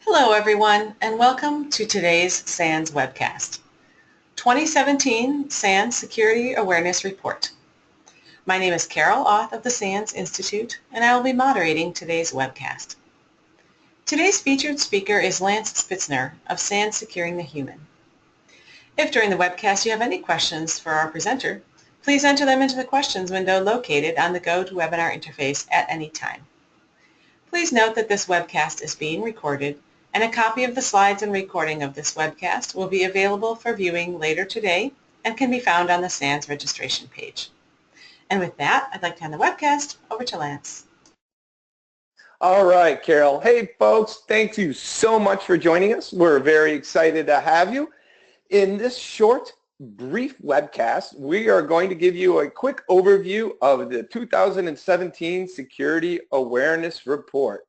Hello everyone and welcome to today's SANS webcast, 2017 SANS Security Awareness Report. My name is Carol Auth of the SANS Institute and I will be moderating today's webcast. Today's featured speaker is Lance Spitzner of SANS Securing the Human. If during the webcast you have any questions for our presenter, please enter them into the questions window located on the GoToWebinar interface at any time. Please note that this webcast is being recorded and a copy of the slides and recording of this webcast will be available for viewing later today and can be found on the SANS registration page. And with that, I'd like to hand the webcast over to Lance. All right, Carol. Hey, folks, thank you so much for joining us. We're very excited to have you. In this short, brief webcast, we are going to give you a quick overview of the 2017 Security Awareness Report.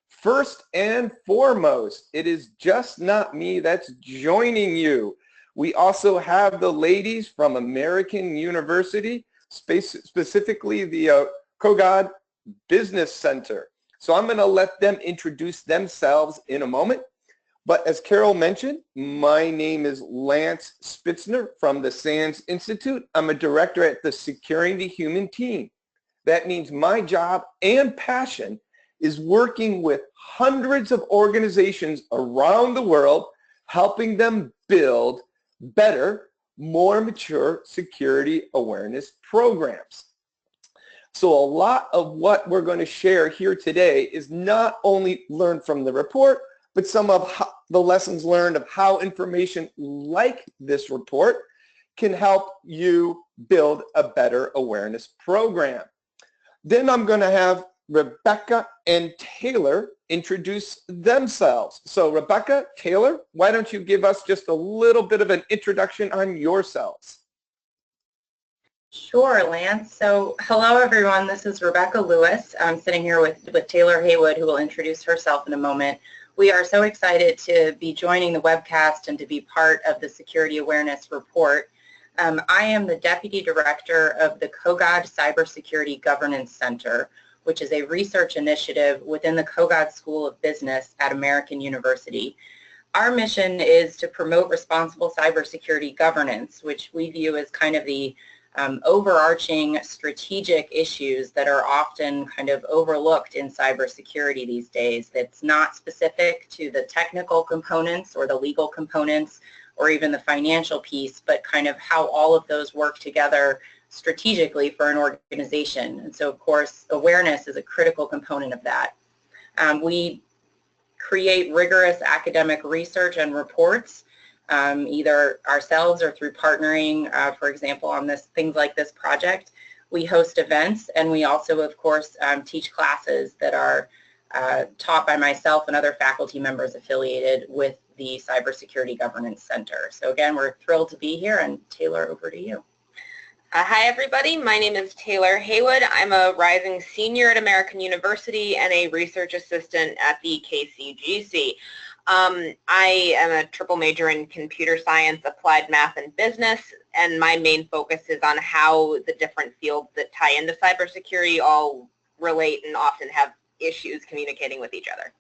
First and foremost, it is just not me that's joining you. We also have the ladies from American University, specifically the Kogod Business Center. So I'm going to let them introduce themselves in a moment. But as Carol mentioned, my name is Lance Spitzner from the SANS Institute. I'm a director at the Securing the Human team. That means my job and passion is working with hundreds of organizations around the world, helping them build better, more mature security awareness programs. So a lot of what we're going to share here today is not only learned from the report, but some of the lessons learned of how information like this report can help you build a better awareness program. Then I'm going to have Rebecca and Taylor introduce themselves. So Rebecca, Taylor, why don't you give us just a little bit of an introduction on yourselves? Sure, Lance. So hello, everyone. This is Rebecca Lewis. I'm sitting here with Taylor Haywood, who will introduce herself in a moment. We are so excited to be joining the webcast and to be part of the Security Awareness Report. I am the Deputy Director of the Kogod Cybersecurity Governance Center, which is a research initiative within the Kogod School of Business at American University. Our mission is to promote responsible cybersecurity governance, which we view as kind of the overarching strategic issues that are often kind of overlooked in cybersecurity these days. That's not specific to the technical components or the legal components or even the financial piece, but kind of how all of those work together strategically for an organization. And so, of course, awareness is a critical component of that. We create rigorous academic research and reports, either ourselves or through partnering, for example, on things like this project. We host events, and we also, of course, teach classes that are taught by myself and other faculty members affiliated with the Cybersecurity Governance Center. So again, we're thrilled to be here, and Taylor, over to you. Hi everybody, my name is Taylor Haywood. I'm a rising senior at American University and a research assistant at the KCGC. I am a triple major in computer science, applied math, and business, and my main focus is on how the different fields that tie into cybersecurity all relate and often have issues communicating with each other.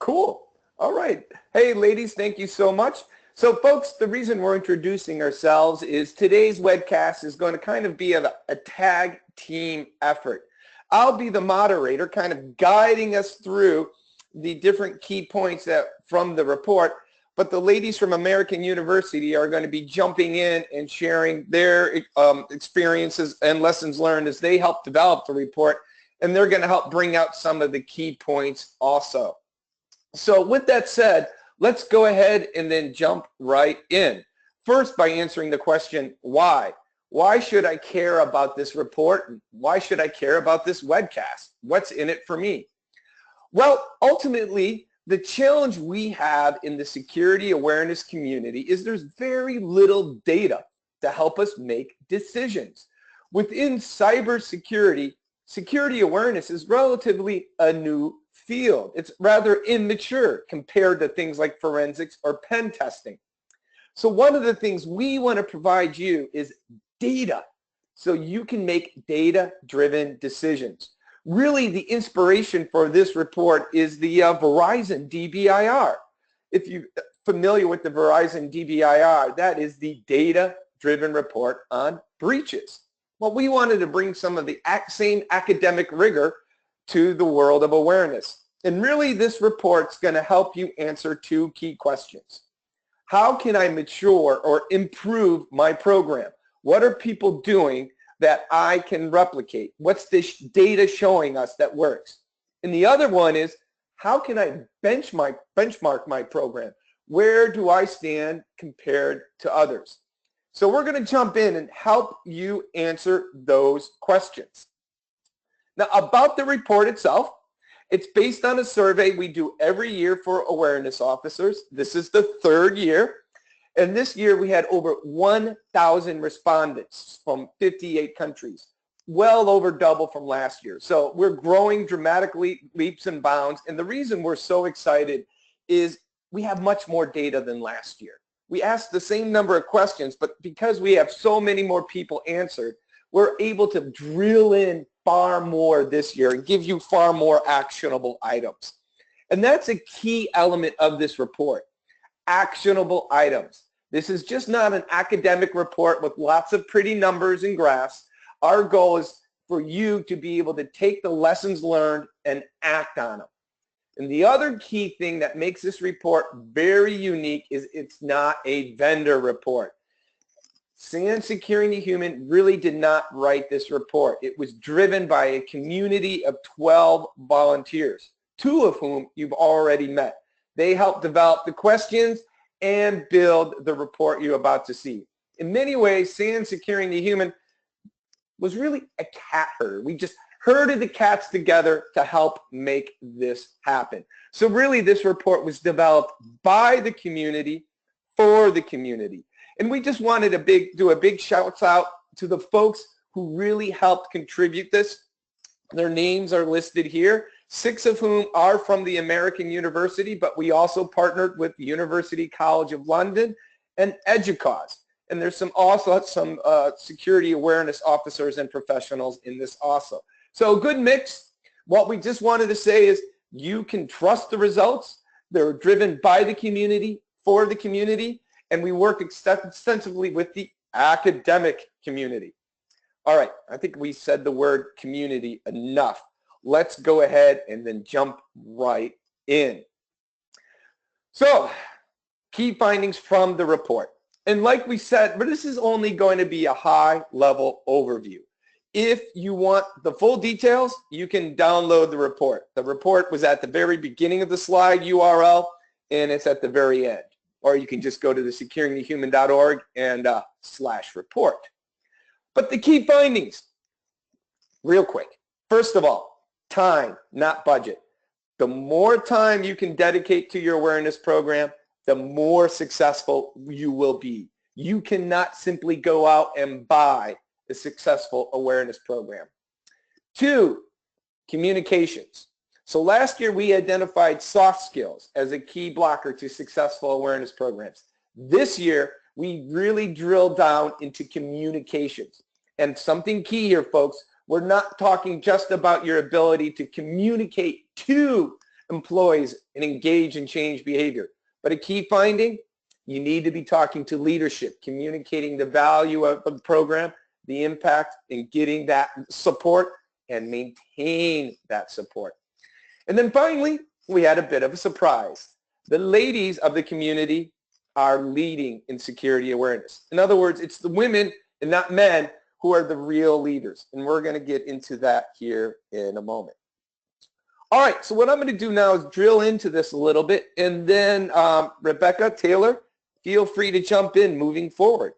Cool. All right. Hey, ladies, thank you so much. So, folks, the reason we're introducing ourselves is today's webcast is going to kind of be a tag team effort. I'll be the moderator, kind of guiding us through the different key points from the report, but the ladies from American University are going to be jumping in and sharing their experiences and lessons learned as they help develop the report, and they're going to help bring out some of the key points also. So with that said, let's go ahead and then jump right in. First, by answering the question, why? Why should I care about this report? Why should I care about this webcast? What's in it for me? Well, ultimately, the challenge we have in the security awareness community is there's very little data to help us make decisions. Within cybersecurity, security awareness is relatively a new field. It's rather immature compared to things like forensics or pen testing. So one of the things we want to provide you is data so you can make data-driven decisions. Really, the inspiration for this report is the Verizon DBIR. If you're familiar with the Verizon DBIR, that is the data-driven report on breaches. Well, we wanted to bring some of the same academic rigor to the world of awareness. And really, this report's going to help you answer two key questions. How can I mature or improve my program? What are people doing that I can replicate? What's this data showing us that works? And the other one is, how can I benchmark my program? Where do I stand compared to others? So we're going to jump in and help you answer those questions. Now, about the report itself, it's based on a survey we do every year for awareness officers. This is the third year. And this year we had over 1,000 respondents from 58 countries, well over double from last year. So we're growing dramatically, leaps and bounds. And the reason we're so excited is we have much more data than last year. We asked the same number of questions, but because we have so many more people answered, we're able to drill in far more this year and give you far more actionable items. And that's a key element of this report, actionable items. This is just not an academic report with lots of pretty numbers and graphs. Our goal is for you to be able to take the lessons learned and act on them. And the other key thing that makes this report very unique is it's not a vendor report. SANS Securing the Human really did not write this report. It was driven by a community of 12 volunteers, 2 of whom you've already met. They helped develop the questions and build the report you're about to see. In many ways, SANS Securing the Human was really a cat herd. We just herded the cats together to help make this happen. So really, this report was developed by the community for the community. And we just wanted to do a big shout out to the folks who really helped contribute this. Their names are listed here, 6 of whom are from the American University, but we also partnered with the University College of London and EDUCAUSE. And there's also some security awareness officers and professionals in this also. So a good mix. What we just wanted to say is you can trust the results. They're driven by the community, for the community, and we work extensively with the academic community. All right, I think we said the word community enough. Let's go ahead and then jump right in. So, key findings from the report. And like we said, but this is only going to be a high-level overview. If you want the full details, you can download the report. The report was at the very beginning of the slide URL, and it's at the very end. Or you can just go to the securingthehuman.org and /report. But the key findings, real quick. First of all, time, not budget. The more time you can dedicate to your awareness program, the more successful you will be. You cannot simply go out and buy a successful awareness program. 2, communications. So last year we identified soft skills as a key blocker to successful awareness programs. This year we really drilled down into communications. And something key here, folks, we're not talking just about your ability to communicate to employees and engage and change behavior. But a key finding, you need to be talking to leadership, communicating the value of the program, the impact, and getting that support and maintain that support. And then finally, we had a bit of a surprise. The ladies of the community are leading in security awareness. In other words, it's the women and not men who are the real leaders. And we're going to get into that here in a moment. All right, so what I'm going to do now is drill into this a little bit. And then Rebecca, Taylor, feel free to jump in moving forward.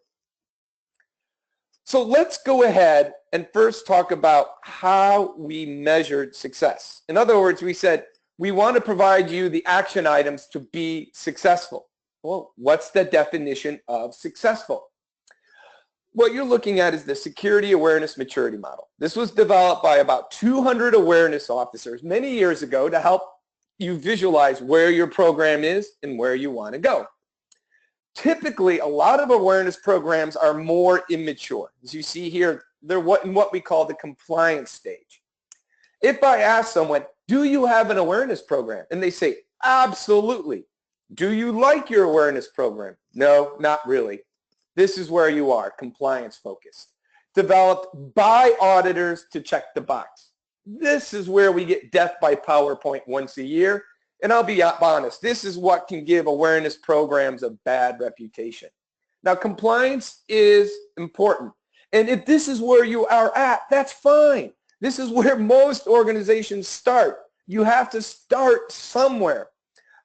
So let's go ahead and first talk about how we measured success. In other words, we said, we want to provide you the action items to be successful. Well, what's the definition of successful? What you're looking at is the Security Awareness Maturity Model. This was developed by about 200 awareness officers many years ago to help you visualize where your program is and where you want to go. Typically, a lot of awareness programs are more immature. As you see here, they're in what we call the compliance stage. If I ask someone, do you have an awareness program? And they say, absolutely. Do you like your awareness program? No, not really. This is where you are, compliance focused. Developed by auditors to check the box. This is where we get death by PowerPoint once a year. And I'll be honest, this is what can give awareness programs a bad reputation. Now, compliance is important. And if this is where you are at, that's fine. This is where most organizations start. You have to start somewhere.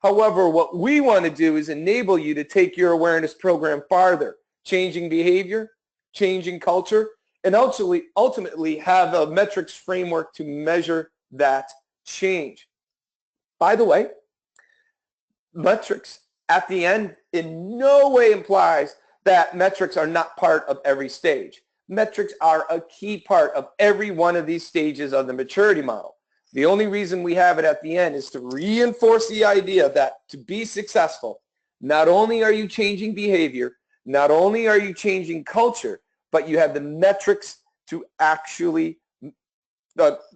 However, what we want to do is enable you to take your awareness program farther, changing behavior, changing culture, and ultimately have a metrics framework to measure that change. By the way, metrics at the end in no way implies that metrics are not part of every stage. Metrics are a key part of every one of these stages of the maturity model. The only reason we have it at the end is to reinforce the idea that to be successful, not only are you changing behavior, not only are you changing culture, but you have the metrics to actually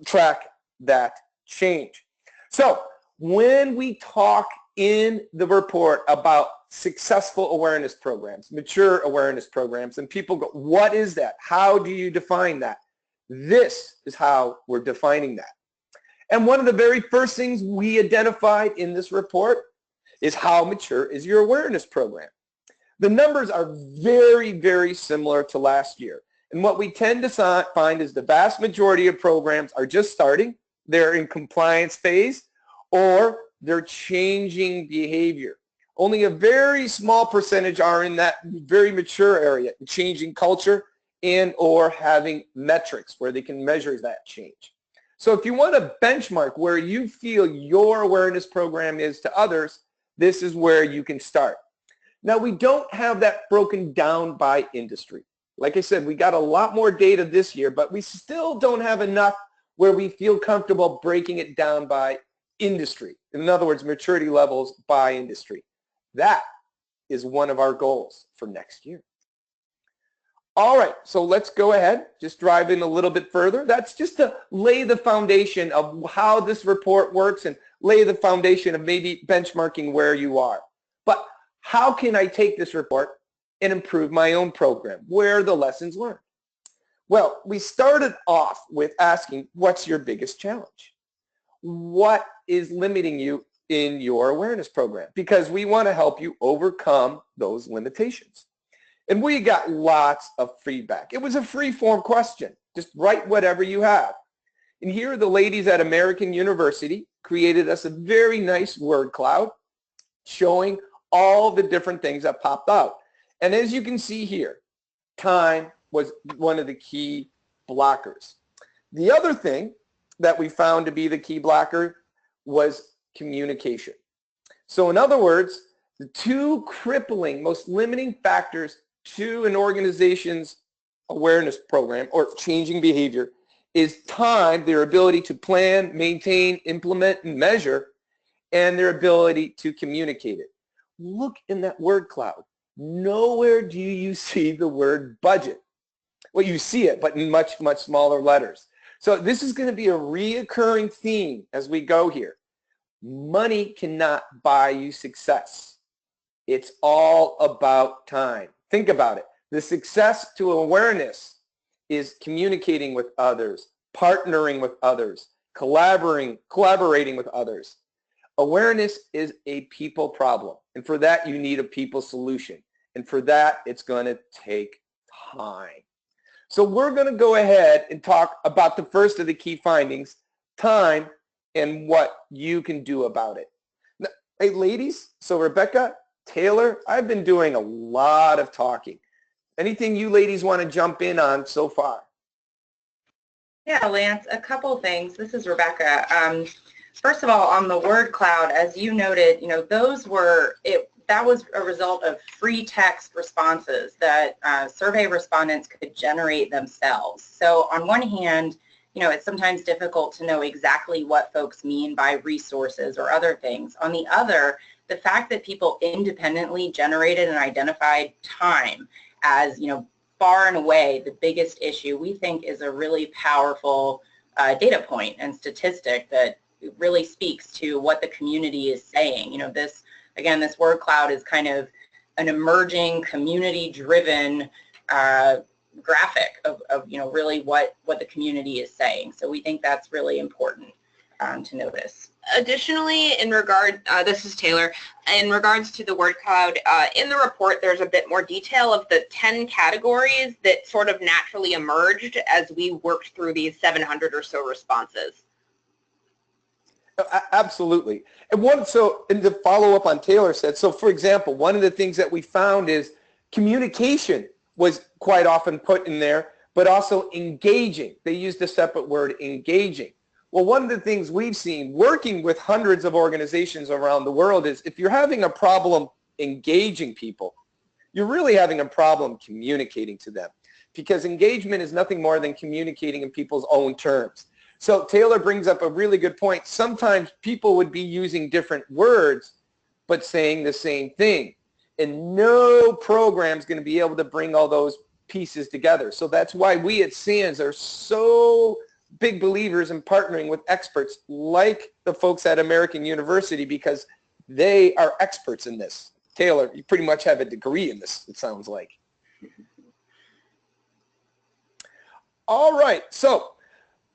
track that change. So when we talk in the report about successful awareness programs, mature awareness programs, and people go, what is that? How do you define that? This is how we're defining that. And one of the very first things we identified in this report is how mature is your awareness program. The numbers are very, very similar to last year. And what we tend to find is the vast majority of programs are just starting, they're in compliance phase, or they're changing behavior. Only a very small percentage are in that very mature area, changing culture and or having metrics where they can measure that change. So if you want to benchmark where you feel your awareness program is to others, this is where you can start. Now, we don't have that broken down by industry. Like I said, we got a lot more data this year, but we still don't have enough where we feel comfortable breaking it down by industry. In other words, maturity levels by industry. That is one of our goals for next year. All right, so let's go ahead, just drive in a little bit further. That's just to lay the foundation of how this report works and lay the foundation of maybe benchmarking where you are. But how can I take this report and improve my own program? Where are the lessons learned? Well, we started off with asking, what's your biggest challenge? What is limiting you in your awareness program? Because we want to help you overcome those limitations. And we got lots of feedback. It was a free-form question. Just write whatever you have. And here the ladies at American University created us a very nice word cloud showing all the different things that popped out. And as you can see here, time was one of the key blockers. The other thing that we found to be the key blocker was communication. So in other words, the two crippling, most limiting factors to an organization's awareness program or changing behavior is time, their ability to plan, maintain, implement, and measure, and their ability to communicate it. Look in that word cloud. Nowhere do you see the word budget. Well, you see it, but in much, much smaller letters. So this is going to be a reoccurring theme as we go here. Money cannot buy you success. It's all about time. Think about it. The success to awareness is communicating with others, partnering with others, collaborating with others. Awareness is a people problem. And for that, you need a people solution. And for that, it's going to take time. So we're going to go ahead and talk about the first of the key findings, time, and what you can do about it. Now, hey, ladies, so Rebecca, Taylor, I've been doing a lot of talking. Anything you ladies want to jump in on so far? Yeah, Lance, a couple things. This is Rebecca. First of all, on the word cloud, as you noted, that was a result of free text responses that survey respondents could generate themselves. So on one hand, it's sometimes difficult to know exactly what folks mean by resources or other things. On the other, the fact that people independently generated and identified time as, far and away the biggest issue, we think is a really powerful data point and statistic that really speaks to what the community is saying. You know, this, again, this word cloud is kind of an emerging community-driven graphic of you know, really what the community is saying. So we think that's really important to notice. Additionally, in regard, this is Taylor, in regards to the word cloud, in the report there's a bit more detail of the 10 categories that sort of naturally emerged as we worked through these 700 or so responses. Absolutely. And to follow up on Taylor said, so for example, one of the things that we found is communication was quite often put in there, but also engaging. They used a separate word, engaging. Well, one of the things we've seen working with hundreds of organizations around the world is if you're having a problem engaging people, you're really having a problem communicating to them, because engagement is nothing more than communicating in people's own terms. So Taylor brings up a really good point. Sometimes people would be using different words but saying the same thing, and no program is going to be able to bring all those pieces together. So that's why we at SANS are so big believers in partnering with experts like the folks at American University, because they are experts in this. Taylor, you pretty much have a degree in this, it sounds like. All right, so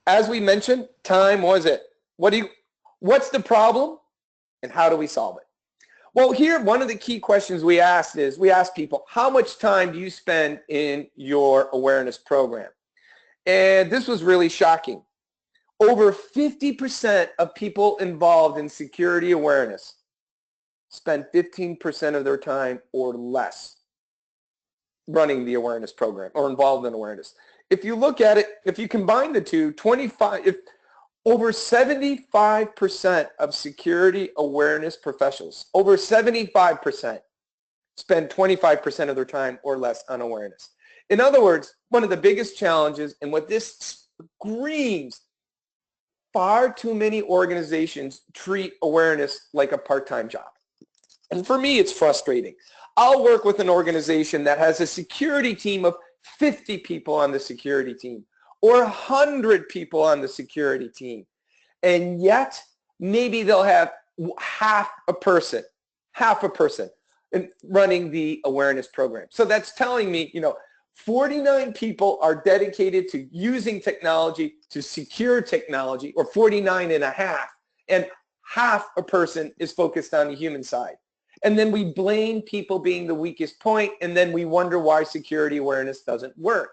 as we mentioned, time was it. What's the problem and how do we solve it? Well, here, one of the key questions we asked is, we asked people, how much time do you spend in your awareness program? And this was really shocking. Over 50% of people involved in security awareness spend 15% of their time or less running the awareness program or involved in awareness. If you look at it, if you combine the two, over 75% of security awareness professionals, over 75% spend 25% of their time or less on awareness. In other words, one of the biggest challenges, and what this screams, far too many organizations treat awareness like a part-time job. And for me, it's frustrating. I'll work with an organization that has a security team of 50 people on the security team or 100 people on the security team. And yet, maybe they'll have half a person running the awareness program. So that's telling me, 49 people are dedicated to using technology, to secure technology, or 49 and a half, and half a person is focused on the human side. And then we blame people being the weakest point, and then we wonder why security awareness doesn't work.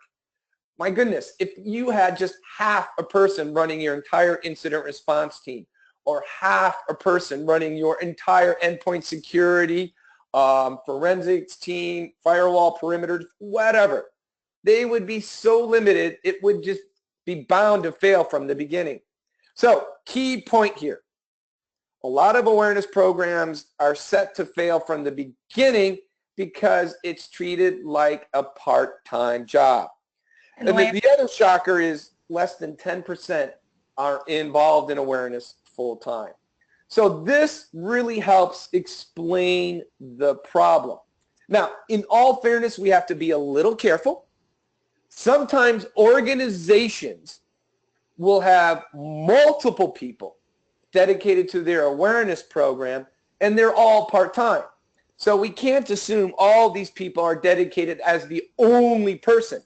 My goodness, if you had just half a person running your entire incident response team, or half a person running your entire endpoint security, forensics team, firewall perimeter, whatever, they would be so limited, it would just be bound to fail from the beginning. So, key point here. A lot of awareness programs are set to fail from the beginning because it's treated like a part-time job. And the other shocker is less than 10% are involved in awareness full-time. So this really helps explain the problem. Now, in all fairness, we have to be a little careful. Sometimes organizations will have multiple people dedicated to their awareness program, and they're all part-time. So we can't assume all these people are dedicated as the only person.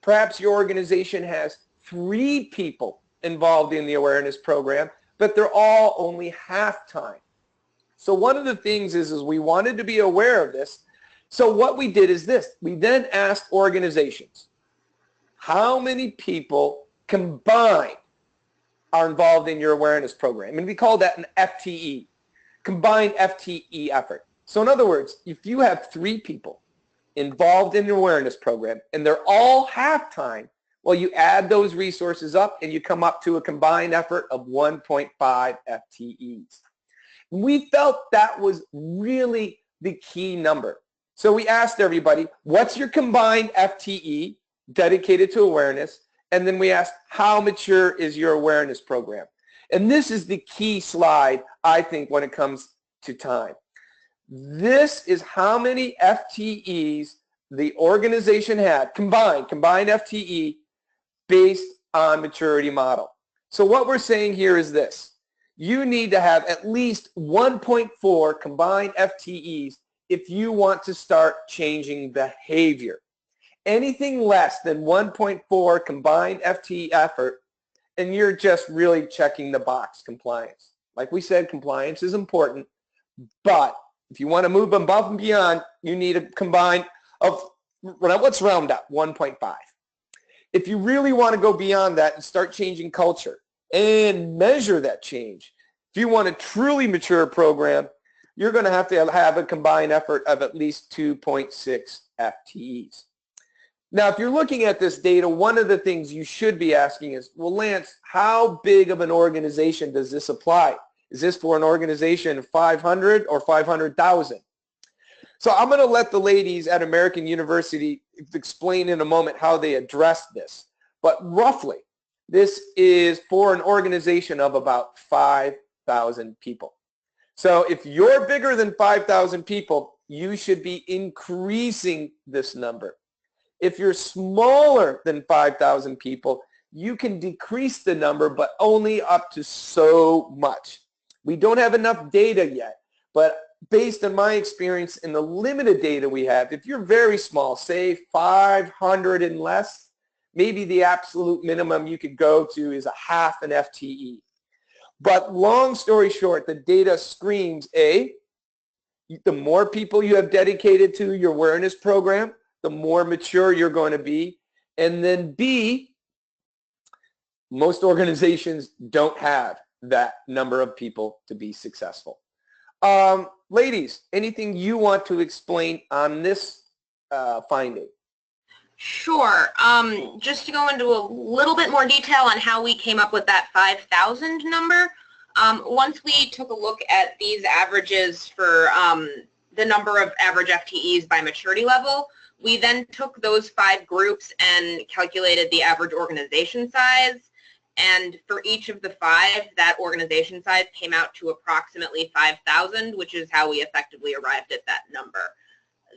Perhaps your organization has 3 people involved in the awareness program, but they're all only half-time. So one of the things is we wanted to be aware of this. So what we did is this. We then asked organizations, how many people combined are involved in your awareness program? And we call that an FTE, combined FTE effort. So in other words, if you have 3 people involved in the awareness program and they're all half-time, well, you add those resources up and you come up to a combined effort of 1.5 FTEs. We felt that was really the key number. So we asked everybody, what's your combined FTE dedicated to awareness? And then we asked, how mature is your awareness program? And this is the key slide, I think, when it comes to time. This is how many FTEs the organization had, combined FTE, based on maturity model. So what we're saying here is this. You need to have at least 1.4 combined FTEs if you want to start changing behavior. Anything less than 1.4 combined FTE effort, and you're just really checking the box compliance. Like we said, compliance is important, but if you want to move above and beyond, you need a combined of, let's round up, 1.5. If you really want to go beyond that and start changing culture and measure that change, if you want a truly mature program, you're going to have a combined effort of at least 2.6 FTEs. Now, if you're looking at this data, one of the things you should be asking is, well, Lance, how big of an organization does this apply? Is this for an organization of 500 or 500,000? So I'm going to let the ladies at American University explain in a moment how they address this. But roughly, this is for an organization of about 5,000 people. So if you're bigger than 5,000 people, you should be increasing this number. If you're smaller than 5,000 people, you can decrease the number, but only up to so much. We don't have enough data yet, but based on my experience in the limited data we have, if you're very small, say 500 and less, maybe the absolute minimum you could go to is a half an FTE. But long story short, the data screams, A, the more people you have dedicated to your awareness program, the more mature you're going to be. And then B, most organizations don't have that number of people to be successful. Ladies, anything you want to explain on this finding? Sure. Just to go into a little bit more detail on how we came up with that 5,000 number, once we took a look at these averages for the number of average FTEs by maturity level, we then took those 5 groups and calculated the average organization size. And for each of the 5, that organization size came out to approximately 5,000, which is how we effectively arrived at that number.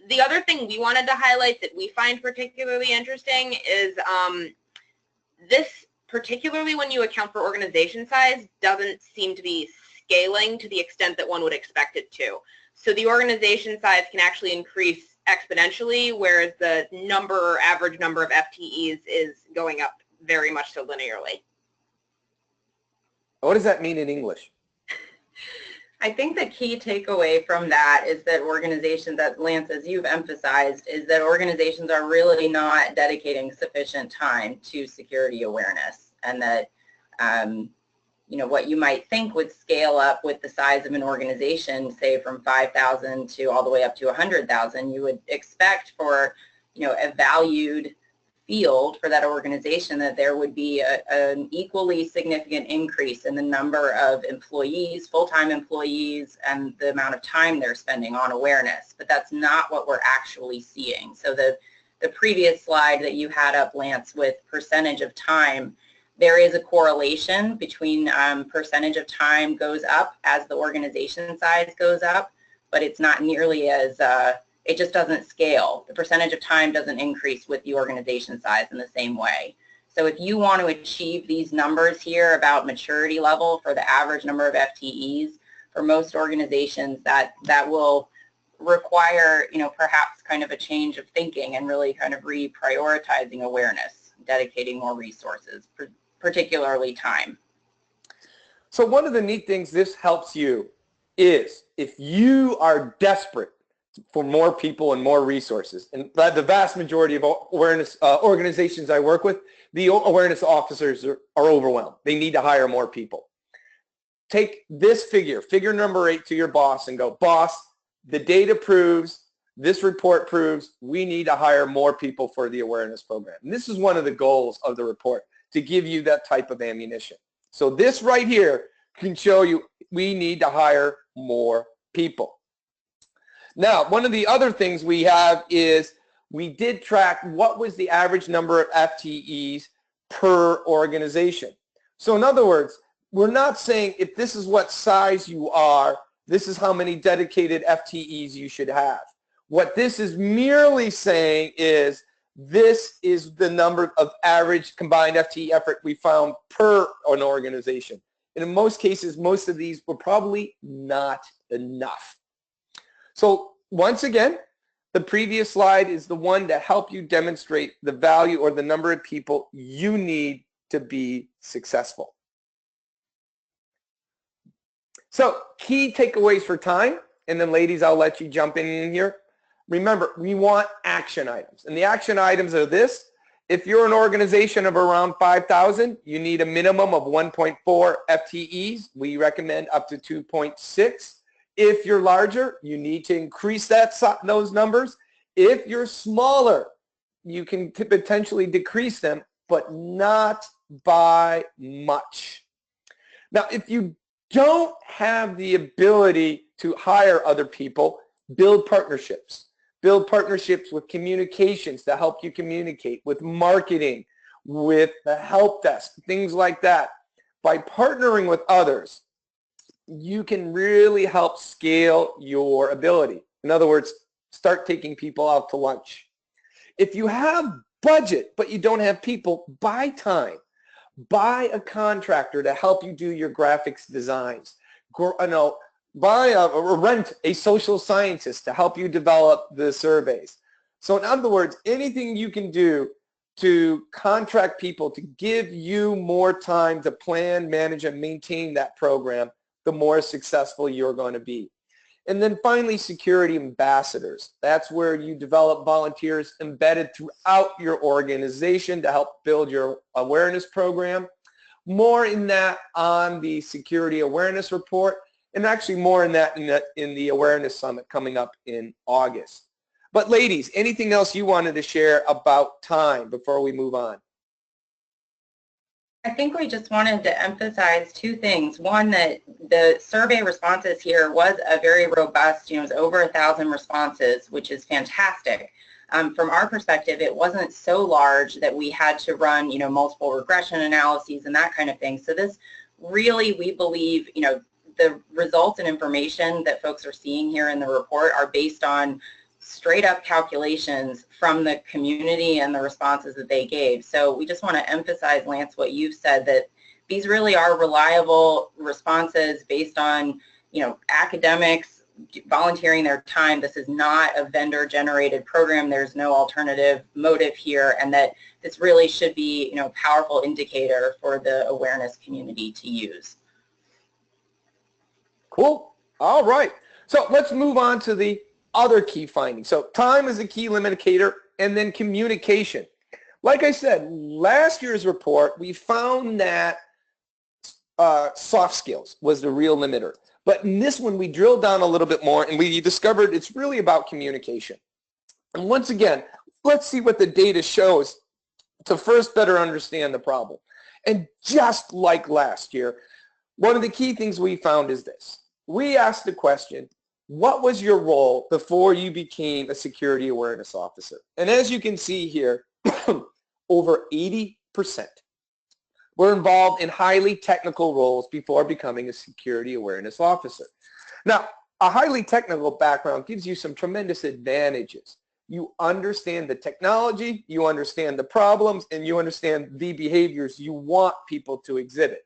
The other thing we wanted to highlight that we find particularly interesting is this, particularly when you account for organization size, doesn't seem to be scaling to the extent that one would expect it to. So the organization size can actually increase exponentially, whereas the number or average number of FTEs is going up very much so linearly. What does that mean in English? I think the key takeaway from that is that organizations, that Lance, as you've emphasized, is that organizations are really not dedicating sufficient time to security awareness, and that you know, what you might think would scale up with the size of an organization, say from 5,000 to all the way up to 100,000, you would expect for, you know, a valued field for that organization that there would be an equally significant increase in the number of employees, full-time employees, and the amount of time they're spending on awareness. But that's not what we're actually seeing. So the previous slide that you had up, Lance, with percentage of time, there is a correlation between percentage of time goes up as the organization size goes up, but it's not nearly as it just doesn't scale. The percentage of time doesn't increase with the organization size in the same way. So if you want to achieve these numbers here about maturity level for the average number of FTEs, for most organizations that will require, you know, perhaps kind of a change of thinking and really kind of reprioritizing awareness, dedicating more resources, particularly time. So one of the neat things this helps you is if you are desperate for more people and more resources, and the vast majority of awareness organizations I work with, the awareness officers are overwhelmed. They need to hire more people. Take this figure number 8 to your boss and go, boss, the data proves, this report proves we need to hire more people for the awareness program. And this is one of the goals of the report, to give you that type of ammunition. So this right here can show you we need to hire more people. Now, one of the other things we have is we did track what was the average number of FTEs per organization. So in other words, we're not saying if this is what size you are, this is how many dedicated FTEs you should have. What this is merely saying is This is the number of average combined FTE effort we found per an organization. And in most cases, most of these were probably not enough. So once again, the previous slide is the one to help you demonstrate the value or the number of people you need to be successful. So key takeaways for time, and then ladies, I'll let you jump in here. Remember, we want action items, and the action items are this. If you're an organization of around 5,000, you need a minimum of 1.4 FTEs. We recommend up to 2.6. If you're larger, you need to increase those numbers. If you're smaller, you can potentially decrease them, but not by much. Now, if you don't have the ability to hire other people, build partnerships. Build partnerships with communications to help you communicate, with marketing, with the help desk, things like that. By partnering with others, you can really help scale your ability. In other words, start taking people out to lunch. If you have budget but you don't have people, buy time. Buy a contractor to help you do your graphics designs. Rent a social scientist to help you develop the surveys. So in other words, anything you can do to contract people to give you more time to plan, manage, and maintain that program, the more successful you're going to be. And then finally, security ambassadors. That's where you develop volunteers embedded throughout your organization to help build your awareness program. More in that on the security awareness report, and actually more in that in the awareness summit coming up in August. But ladies, anything else you wanted to share about time before we move on? I think we just wanted to emphasize two things. One, that the survey responses here was a very robust, it was over 1,000 responses, which is fantastic. From our perspective, it wasn't so large that we had to run, multiple regression analyses and that kind of thing. So this really, we believe, the results and information that folks are seeing here in the report are based on straight up calculations from the community and the responses that they gave. So we just want to emphasize, Lance, what you've said, that these really are reliable responses based on, academics volunteering their time. This is not a vendor-generated program. There's no alternative motive here, and that this really should be, a powerful indicator for the awareness community to use. Cool. All right. So let's move on to the other key findings. So time is a key limiter, and then communication. Like I said, last year's report, we found that soft skills was the real limiter. But in this one, we drilled down a little bit more, and we discovered it's really about communication. And once again, let's see what the data shows to first better understand the problem. And just like last year, one of the key things we found is this. We asked the question, what was your role before you became a security awareness officer? And as you can see here, over 80% were involved in highly technical roles before becoming a security awareness officer. Now, a highly technical background gives you some tremendous advantages. You understand the technology, you understand the problems, and you understand the behaviors you want people to exhibit.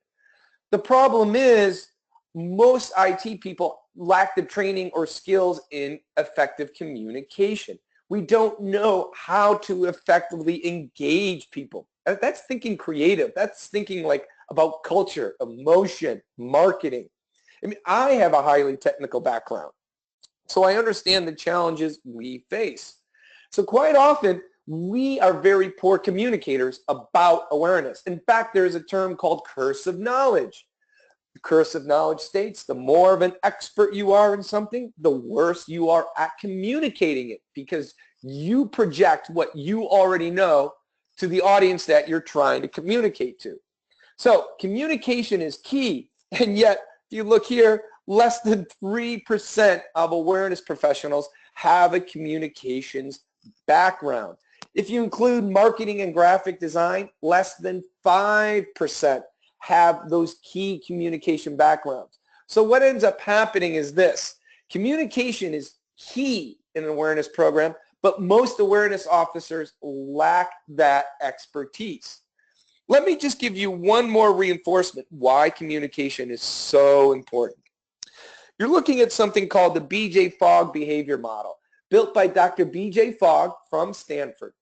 The problem is most IT people lack the training or skills in effective communication. We don't know how to effectively engage people. That's thinking creative. That's thinking like about culture, emotion, marketing. I mean, I have a highly technical background, so I understand the challenges we face. So quite often, we are very poor communicators about awareness. In fact, there's a term called curse of knowledge. The curse of knowledge states the more of an expert you are in something, the worse you are at communicating it, because you project what you already know to the audience that you're trying to communicate to. So communication is key, and yet if you look here, less than 3% of awareness professionals have a communications background. If you include marketing and graphic design, less than 5% have those key communication backgrounds. So what ends up happening is this. Communication is key in an awareness program, but most awareness officers lack that expertise. Let me just give you one more reinforcement why communication is so important. You're looking at something called the B.J. Fogg behavior model, built by Dr. B.J. Fogg from Stanford.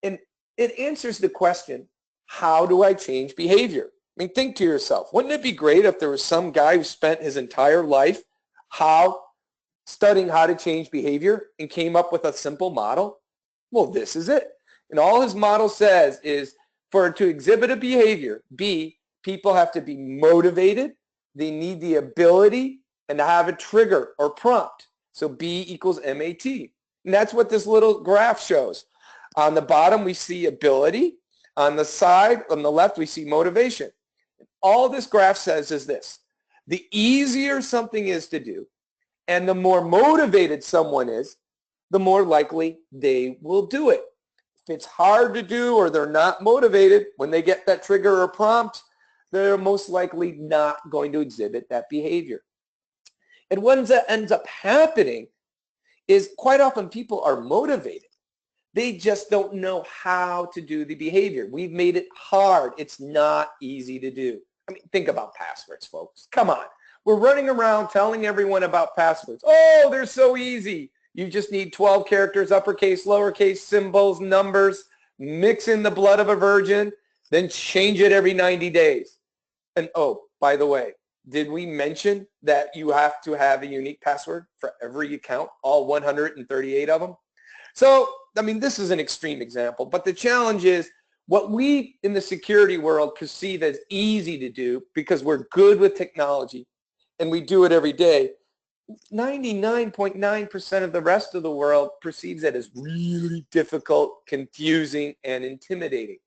And it answers the question, how do I change behavior? I mean, think to yourself, wouldn't it be great if there was some guy who spent his entire life studying how to change behavior and came up with a simple model? Well, this is it. And all his model says is, to exhibit a behavior, B, people have to be motivated, they need the ability, and to have a trigger or prompt. So B equals MAT. And that's what this little graph shows. On the bottom, we see ability. On the side, on the left, we see motivation. All this graph says is this: the easier something is to do, and the more motivated someone is, the more likely they will do it. If it's hard to do or they're not motivated, when they get that trigger or prompt, they're most likely not going to exhibit that behavior. And what ends up happening is quite often people are motivated. They just don't know how to do the behavior. We've made it hard. It's not easy to do. I mean, think about passwords, folks. Come on. We're running around telling everyone about passwords. Oh, they're so easy. You just need 12 characters, uppercase, lowercase, symbols, numbers, mix in the blood of a virgin, then change it every 90 days. And oh, by the way, did we mention that you have to have a unique password for every account, all 138 of them? So, I mean, this is an extreme example, but the challenge is what we in the security world perceive as easy to do because we're good with technology and we do it every day. 99.9% of the rest of the world perceives it as really difficult, confusing, and intimidating.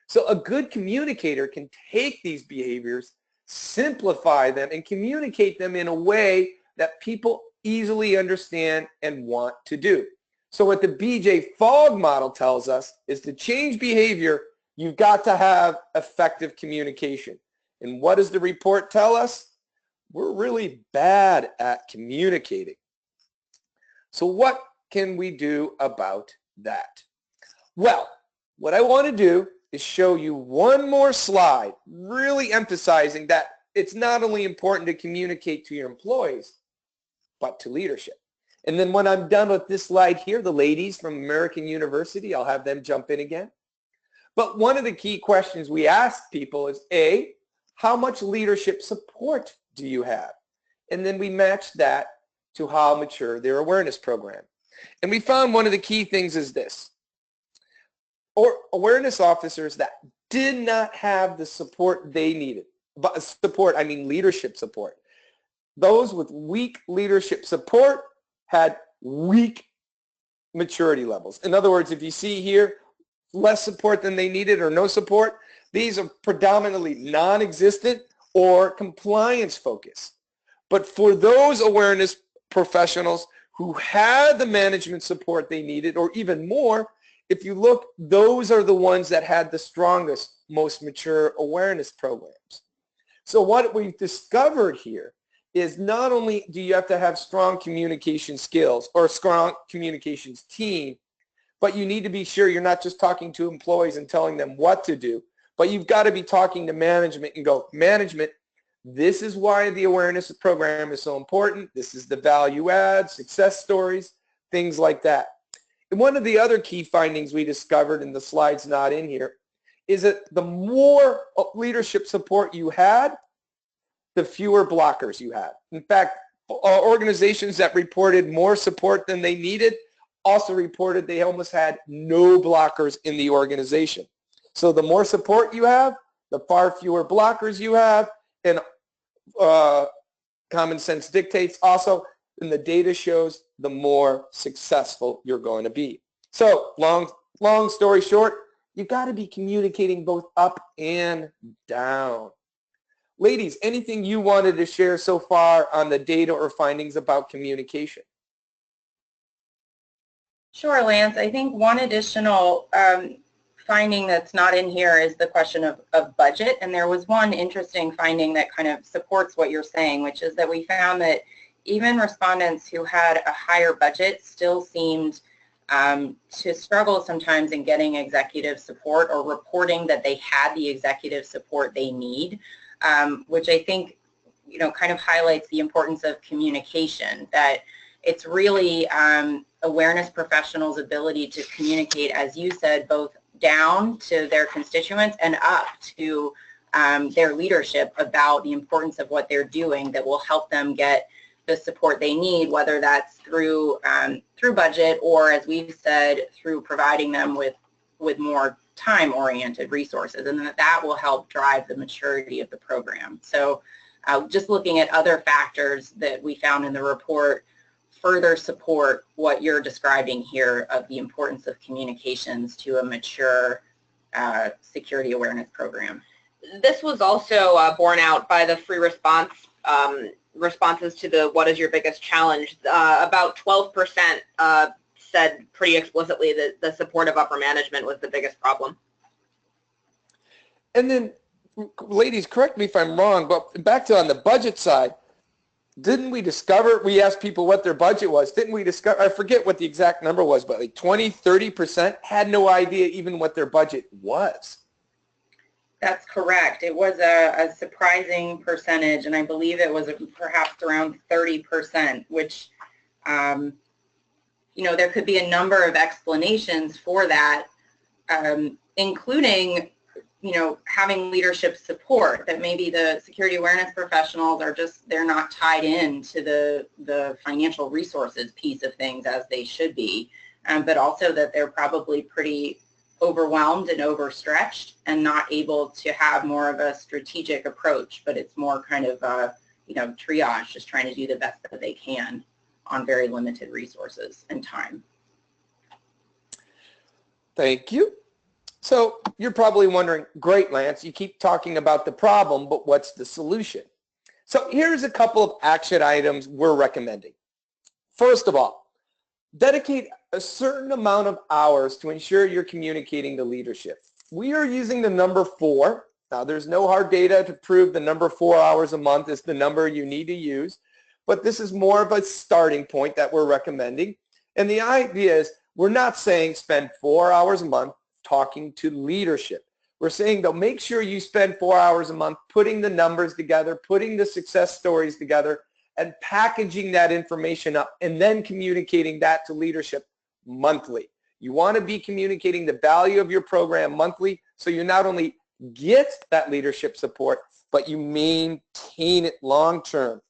So a good communicator can take these behaviors, simplify them, and communicate them in a way that people easily understand and want to do. So what the B.J. Fogg model tells us is to change behavior, you've got to have effective communication. And what does the report tell us? We're really bad at communicating. So what can we do about that? Well, what I want to do is show you one more slide, really emphasizing that it's not only important to communicate to your employees, but to leadership. And then when I'm done with this slide here, the ladies from American University, I'll have them jump in again. But one of the key questions we ask people is, A, how much leadership support do you have? And then we match that to how mature their awareness program. And we found one of the key things is this: or awareness officers that did not have the support they needed. But support, I mean leadership support. Those with weak leadership support had weak maturity levels. In other words, if you see here, less support than they needed or no support, these are predominantly non-existent or compliance focused. But for those awareness professionals who had the management support they needed, or even more, if you look, those are the ones that had the strongest, most mature awareness programs. So what we've discovered here is not only do you have to have strong communication skills or a strong communications team, but you need to be sure you're not just talking to employees and telling them what to do, but you've got to be talking to management and go, management, this is why the awareness program is so important. This is the value add, success stories, things like that. And one of the other key findings we discovered, in the slides not in here, is that the more leadership support you had, the fewer blockers you had. In fact, organizations that reported more support than they needed also reported they almost had no blockers in the organization. So the more support you have, the far fewer blockers you have, and common sense dictates also, and the data shows, the more successful you're going to be. So long story short, you got to be communicating both up and down. Ladies, anything you wanted to share so far on the data or findings about communication? Sure, Lance. I think one additional finding that's not in here is the question of budget. And there was one interesting finding that kind of supports what you're saying, which is that we found that even respondents who had a higher budget still seemed to struggle sometimes in getting executive support or reporting that they had the executive support they need, which I think, you know, kind of highlights the importance of communication, that it's really awareness professionals' ability to communicate, as you said, both down to their constituents and up to their leadership about the importance of what they're doing that will help them get the support they need, whether that's through budget or, as we've said, through providing them with more time-oriented resources, and that will help drive the maturity of the program. So just looking at other factors that we found in the report further support what you're describing here of the importance of communications to a mature security awareness program. This was also borne out by the free response responses to the "What is your biggest challenge?" About 12% said pretty explicitly that the support of upper management was the biggest problem. And then, ladies, correct me if I'm wrong, but back to on the budget side, didn't we discover, we asked people what their budget was, didn't we discover, I forget what the exact number was, but like 20, 30% had no idea even what their budget was. That's correct. It was a surprising percentage, and I believe it was perhaps around 30%, which, you know, there could be a number of explanations for that, including, you know, having leadership support, that maybe the security awareness professionals are just, they're not tied in to the financial resources piece of things as they should be, but also that they're probably pretty overwhelmed and overstretched and not able to have more of a strategic approach, but it's more kind of, you know, triage, just trying to do the best that they can on very limited resources and time. Thank you. So you're probably wondering, great, Lance, you keep talking about the problem, but what's the solution? So here's a couple of action items we're recommending. First of all, dedicate a certain amount of hours to ensure you're communicating to leadership. We are using the number 4. Now, there's no hard data to prove the number 4 hours a month is the number you need to use, but this is more of a starting point that we're recommending. And the idea is we're not saying spend 4 hours a month talking to leadership. We're saying, though, make sure you spend 4 hours a month putting the numbers together, putting the success stories together, and packaging that information up and then communicating that to leadership monthly. You want to be communicating the value of your program monthly so you not only get that leadership support, but you maintain it long term.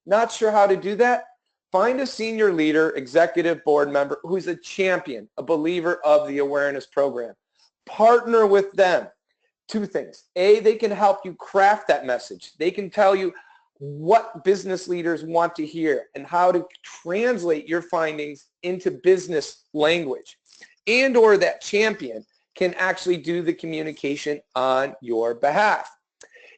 Not sure how to do that? Find a senior leader, executive board member who's a champion, a believer of the awareness program. Partner with them. 2 things. A, they can help you craft that message. They can tell you what business leaders want to hear and how to translate your findings into business language. And or that champion can actually do the communication on your behalf.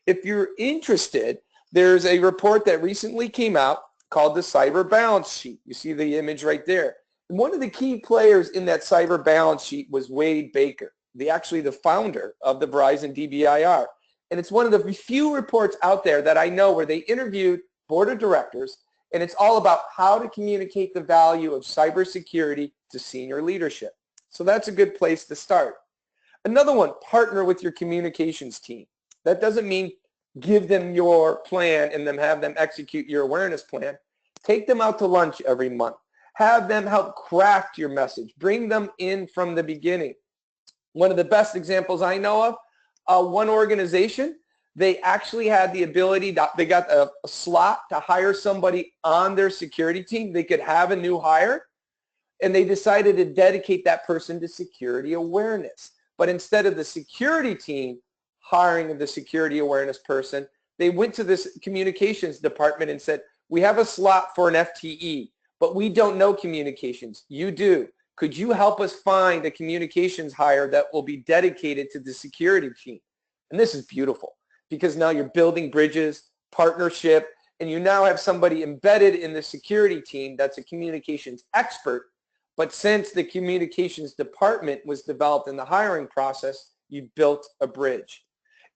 If you're interested, there's a report that recently came out called the Cyber Balance Sheet. You see the image right there. And one of the key players in that Cyber Balance Sheet was Wade Baker, actually the founder of the Verizon DBIR. And it's one of the few reports out there that I know where they interviewed board of directors, and it's all about how to communicate the value of cybersecurity to senior leadership. So that's a good place to start. Another one, partner with your communications team. That doesn't mean give them your plan and then have them execute your awareness plan. Take them out to lunch every month. Have them help craft your message. Bring them in from the beginning. One of the best examples I know of, one organization, they actually had the ability, they got a slot to hire somebody on their security team. They could have a new hire, and they decided to dedicate that person to security awareness. But instead of the security team hiring the security awareness person, they went to this communications department and said, we have a slot for an FTE, but we don't know communications. You do. Could you help us find a communications hire that will be dedicated to the security team? And this is beautiful because now you're building bridges, partnership, and you now have somebody embedded in the security team that's a communications expert. But since the communications department was developed in the hiring process, you built a bridge.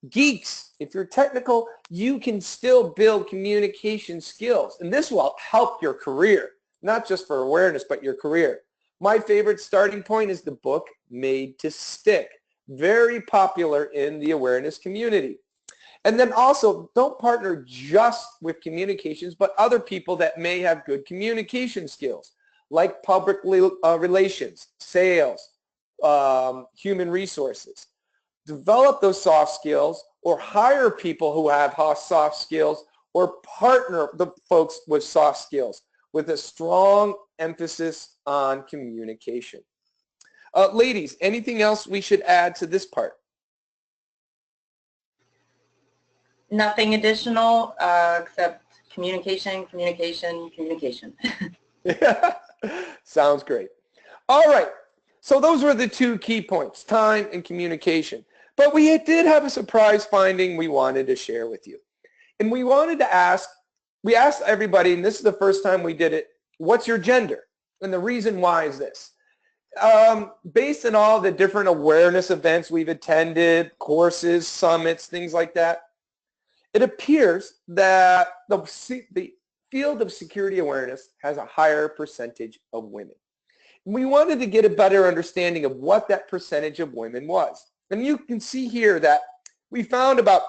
Geeks, if you're technical, you can still build communication skills, and this will help your career, not just for awareness, but your career. My favorite starting point is the book Made to Stick, very popular in the awareness community. And then also, don't partner just with communications, but other people that may have good communication skills, like public relations, sales, human resources. Develop those soft skills, or hire people who have soft skills, or partner the folks with soft skills with a strong emphasis on communication. Ladies, anything else we should add to this part? Nothing additional except communication, communication, communication. Sounds great. All right. So those were the two key points, time and communication. But we did have a surprise finding we wanted to share with you. And we wanted to ask, we asked everybody, and this is the first time we did it, what's your gender? And the reason why is this. Based on all the different awareness events we've attended, courses, summits, things like that, it appears that the field of security awareness has a higher percentage of women. We wanted to get a better understanding of what that percentage of women was. And you can see here that we found about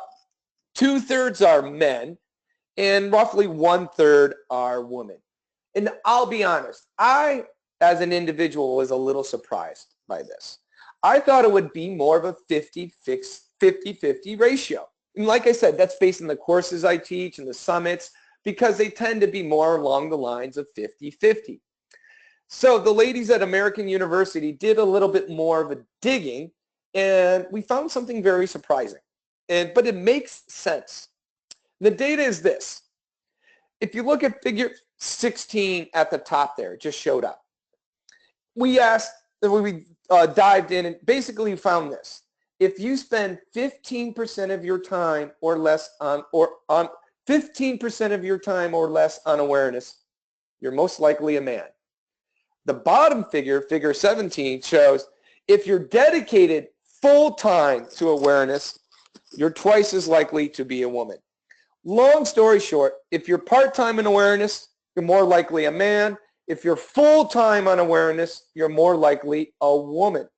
2/3 are men and roughly 1/3 are women. And I'll be honest, I, as an individual, was a little surprised by this. I thought it would be more of a 50-50 ratio. And like I said, that's based on the courses I teach and the summits, because they tend to be more along the lines of 50-50. So the ladies at American University did a little bit more of a digging, and we found something very surprising. But it makes sense. The data is this. If you look at figure 16 at the top there, it just showed up. We dived in and basically found this. If you spend 15% of your time or less on 15% of your time or less on awareness, you're most likely a man. The bottom figure, figure 17, shows if you're dedicated full-time to awareness, you're twice as likely to be a woman. Long story short, if you're part-time in awareness, you're more likely a man. If you're full-time on awareness, you're more likely a woman.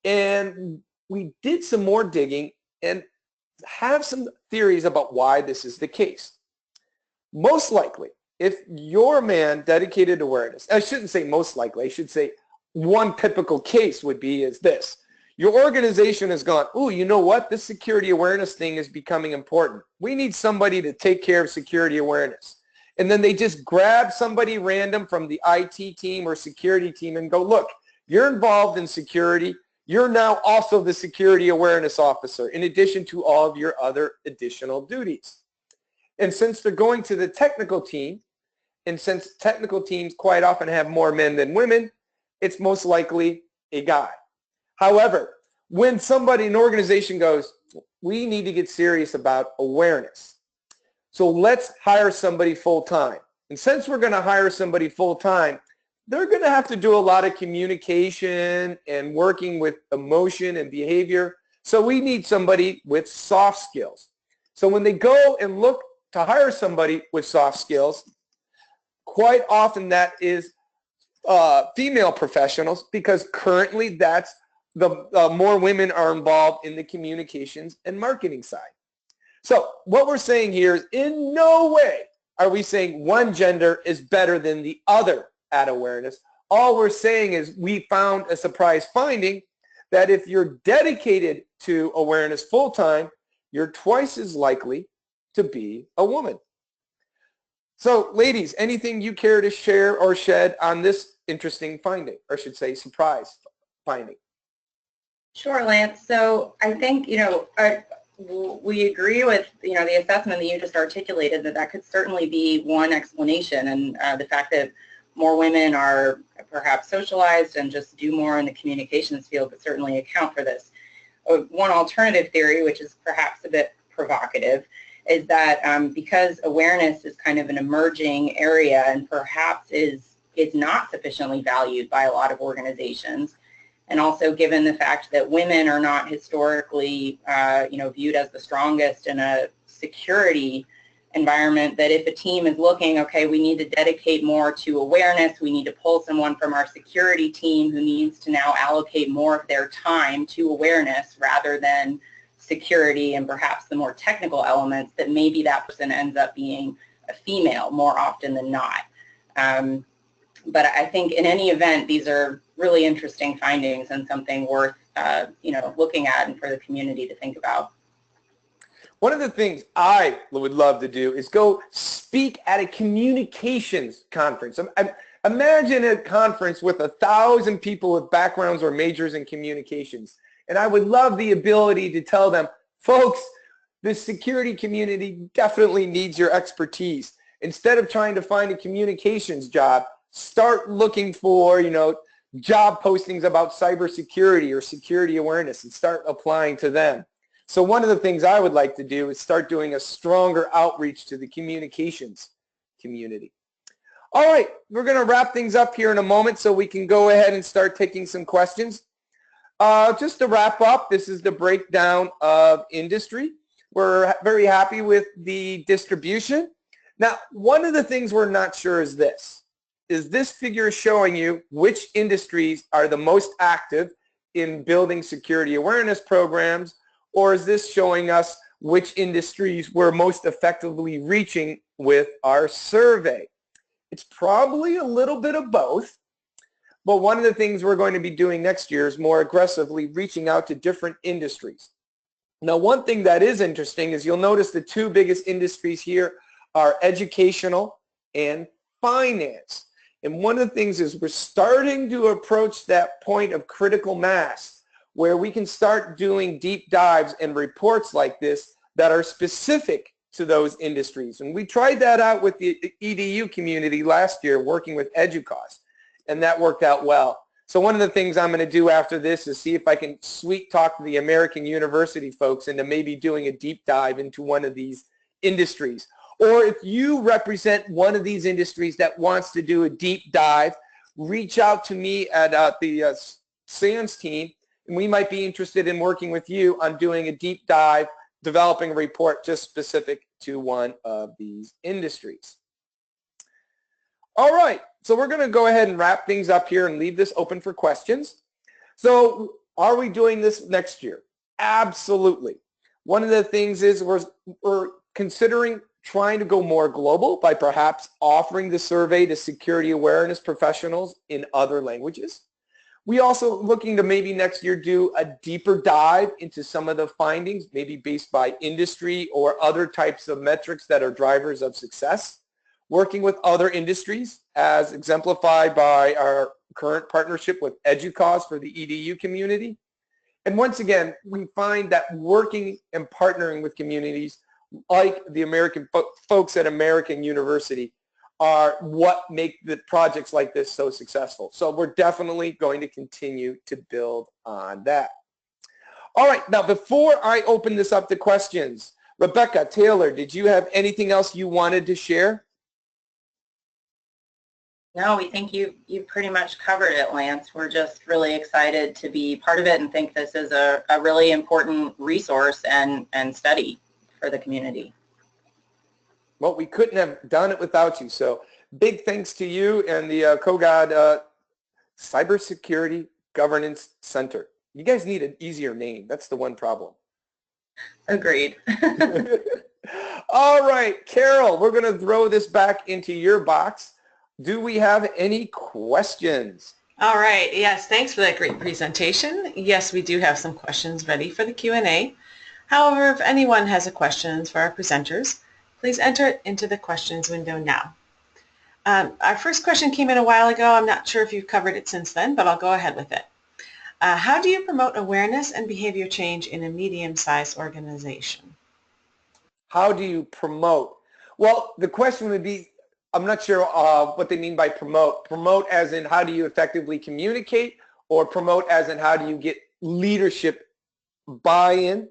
And we did some more digging and have some theories about why this is the case. Most likely, if you're a man dedicated to awareness, I shouldn't say most likely, I should say one typical case would be is this. Your organization has gone, ooh, you know what? This security awareness thing is becoming important. We need somebody to take care of security awareness. And then they just grab somebody random from the IT team or security team and go, look, you're involved in security. You're now also the security awareness officer, in addition to all of your other additional duties. And since they're going to the technical team, and since technical teams quite often have more men than women, it's most likely a guy. However, when somebody, an organization goes, we need to get serious about awareness. So let's hire somebody full-time. And since we're going to hire somebody full-time, they're going to have to do a lot of communication and working with emotion and behavior. So we need somebody with soft skills. So when they go and look to hire somebody with soft skills, quite often that is female professionals, because currently that's the more women are involved in the communications and marketing side. So what we're saying here is in no way are we saying one gender is better than the other at awareness. All we're saying is we found a surprise finding that if you're dedicated to awareness full-time, you're twice as likely to be a woman. So ladies, anything you care to share or shed on this interesting finding, or I should say surprise finding? Sure, Lance. So I think, we agree with, the assessment that you just articulated, that could certainly be one explanation, and the fact that more women are perhaps socialized and just do more in the communications field could certainly account for this. One alternative theory, which is perhaps a bit provocative, is that because awareness is kind of an emerging area and perhaps is not sufficiently valued by a lot of organizations, and also given the fact that women are not historically, viewed as the strongest in a security environment, that if a team is looking, okay, we need to dedicate more to awareness, we need to pull someone from our security team who needs to now allocate more of their time to awareness rather than security and perhaps the more technical elements, that maybe that person ends up being a female more often than not. But I think in any event, these are really interesting findings and something worth looking at and for the community to think about. One of the things I would love to do is go speak at a communications conference. Imagine a conference with 1,000 people with backgrounds or majors in communications. And I would love the ability to tell them, folks, the security community definitely needs your expertise. Instead of trying to find a communications job, start looking for, job postings about cybersecurity or security awareness and start applying to them. So one of the things I would like to do is start doing a stronger outreach to the communications community. All right, we're going to wrap things up here in a moment so we can go ahead and start taking some questions. Just to wrap up, this is the breakdown of industry. We're very happy with the distribution. Now, one of the things we're not sure is this. Is this figure showing you which industries are the most active in building security awareness programs, or is this showing us which industries we're most effectively reaching with our survey? It's probably a little bit of both, but one of the things we're going to be doing next year is more aggressively reaching out to different industries. Now, one thing that is interesting is you'll notice the two biggest industries here are educational and finance. And one of the things is we're starting to approach that point of critical mass where we can start doing deep dives and reports like this that are specific to those industries. And we tried that out with the EDU community last year working with EDUCAUSE, and that worked out well. So one of the things I'm going to do after this is see if I can sweet talk the American University folks into maybe doing a deep dive into one of these industries. Or if you represent one of these industries that wants to do a deep dive, reach out to me at the SANS team, and we might be interested in working with you on doing a deep dive, developing a report just specific to one of these industries. All right, so we're going to go ahead and wrap things up here and leave this open for questions. So are we doing this next year? Absolutely. One of the things is we're considering trying to go more global by perhaps offering the survey to security awareness professionals in other languages. We also looking to maybe next year do a deeper dive into some of the findings, maybe based by industry or other types of metrics that are drivers of success. Working with other industries as exemplified by our current partnership with EDUCAUSE for the EDU community. And once again, we find that working and partnering with communities like the American folks at American University are what make the projects like this so successful. So we're definitely going to continue to build on that. All right, now before I open this up to questions, Rebecca, Taylor, did you have anything else you wanted to share? No, we think you pretty much covered it, Lance. We're just really excited to be part of it and think this is a really important resource and study for the community. Well, we couldn't have done it without you. So big thanks to you and the COGAD Cybersecurity Governance Center. You guys need an easier name. That's the one problem. Agreed. All right, Carol, we're going to throw this back into your box. Do we have any questions? All right. Yes, thanks for that great presentation. Yes, we do have some questions ready for the Q&A. However, if anyone has a question for our presenters, please enter it into the questions window now. Our first question came in a while ago. I'm not sure if you've covered it since then, but I'll go ahead with it. How do you promote awareness and behavior change in a medium-sized organization? How do you promote? Well, the question would be, I'm not sure what they mean by promote. Promote as in how do you effectively communicate, or promote as in how do you get leadership buy-in?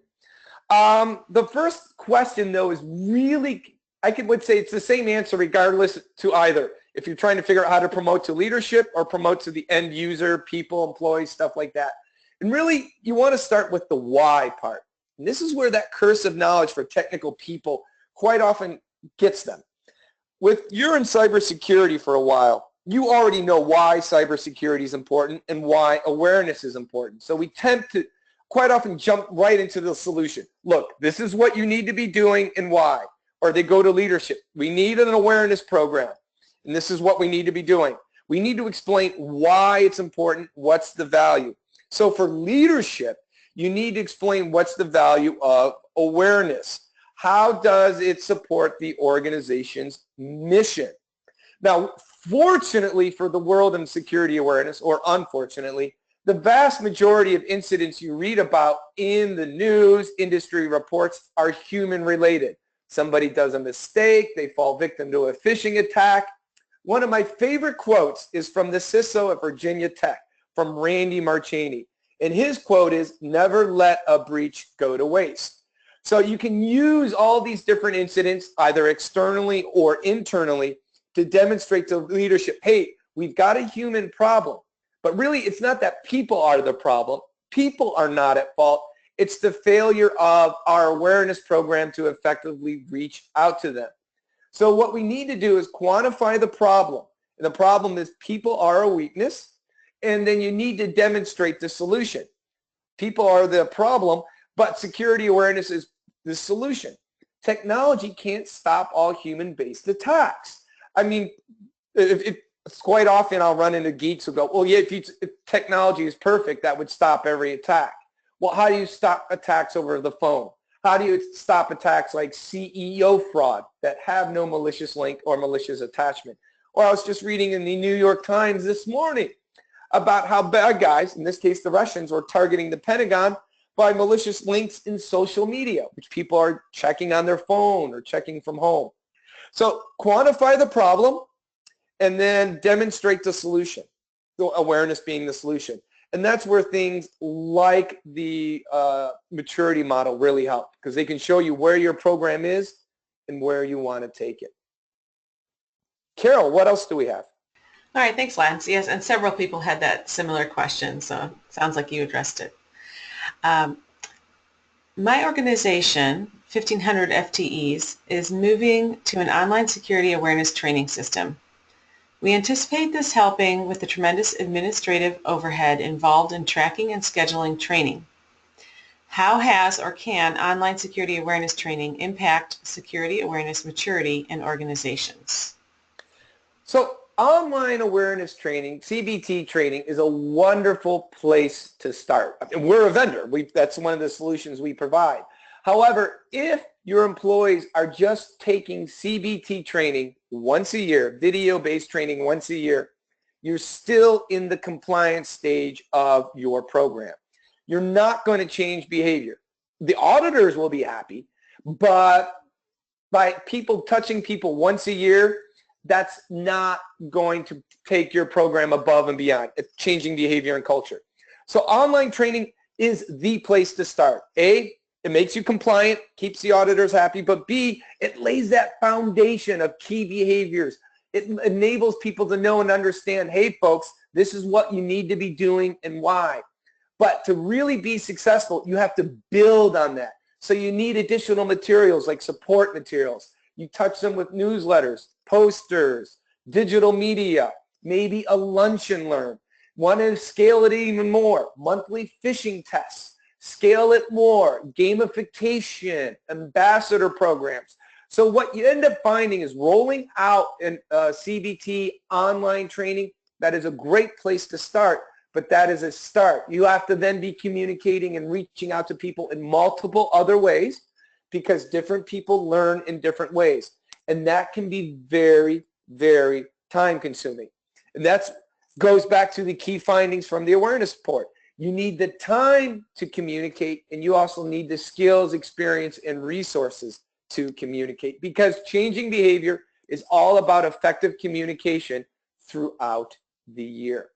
The first question, though, is really, would say it's the same answer regardless to either. If you're trying to figure out how to promote to leadership or promote to the end user, people, employees, stuff like that. And really, you want to start with the why part. And this is where that curse of knowledge for technical people quite often gets them. You're in cybersecurity for a while, you already know why cybersecurity is important and why awareness is important. So we tend to quite often jump right into the solution. Look, this is what you need to be doing and why. Or they go to leadership. We need an awareness program, and this is what we need to be doing. We need to explain why it's important, what's the value. So for leadership, you need to explain what's the value of awareness. How does it support the organization's mission? Now, fortunately for the world in security awareness, or unfortunately, the vast majority of incidents you read about in the news, industry reports, are human related. Somebody does a mistake, they fall victim to a phishing attack. One of my favorite quotes is from the CISO at Virginia Tech, from Randy Marchini. And his quote is, "Never let a breach go to waste." So you can use all these different incidents, either externally or internally, to demonstrate to leadership, hey, we've got a human problem. But really, it's not that people are the problem. People are not at fault. It's the failure of our awareness program to effectively reach out to them. So what we need to do is quantify the problem. And the problem is people are a weakness, and then you need to demonstrate the solution. People are the problem, but security awareness is the solution. Technology can't stop all human-based attacks. I mean, it's quite often I'll run into geeks who go, well, yeah, if technology is perfect, that would stop every attack. Well, how do you stop attacks over the phone? How do you stop attacks like CEO fraud that have no malicious link or malicious attachment? Or I was just reading in the New York Times this morning about how bad guys, in this case the Russians, were targeting the Pentagon by malicious links in social media, which people are checking on their phone or checking from home. So quantify the problem and then demonstrate the solution, the awareness being the solution. And that's where things like the maturity model really help, because they can show you where your program is and where you want to take it. Carol, what else do we have? All right, thanks, Lance. Yes, and several people had that similar question, so it sounds like you addressed it. My organization, 1,500 FTEs, is moving to an online security awareness training system. We anticipate this helping with the tremendous administrative overhead involved in tracking and scheduling training. How has or can online security awareness training impact security awareness maturity in organizations? So online awareness training, CBT training, is a wonderful place to start. And we're a vendor. That's one of the solutions we provide. However, if your employees are just taking CBT training once a year, video-based training once a year, you're still in the compliance stage of your program. You're not going to change behavior. The auditors will be happy, but by people touching people once a year, that's not going to take your program above and beyond. It's changing behavior and culture. So online training is the place to start. A, it makes you compliant, keeps the auditors happy, but B, it lays that foundation of key behaviors. It enables people to know and understand, hey folks, this is what you need to be doing and why. But to really be successful, you have to build on that. So you need additional materials like support materials. You touch them with newsletters, posters, digital media, maybe a lunch and learn. Want to scale it even more, monthly phishing tests. Scale it more, gamification, ambassador programs. So what you end up finding is rolling out an CBT online training. That is a great place to start, but that is a start. You have to then be communicating and reaching out to people in multiple other ways, because different people learn in different ways. And that can be very, very time consuming. And that goes back to the key findings from the awareness report. You need the time to communicate, and you also need the skills, experience, and resources to communicate, because changing behavior is all about effective communication throughout the year.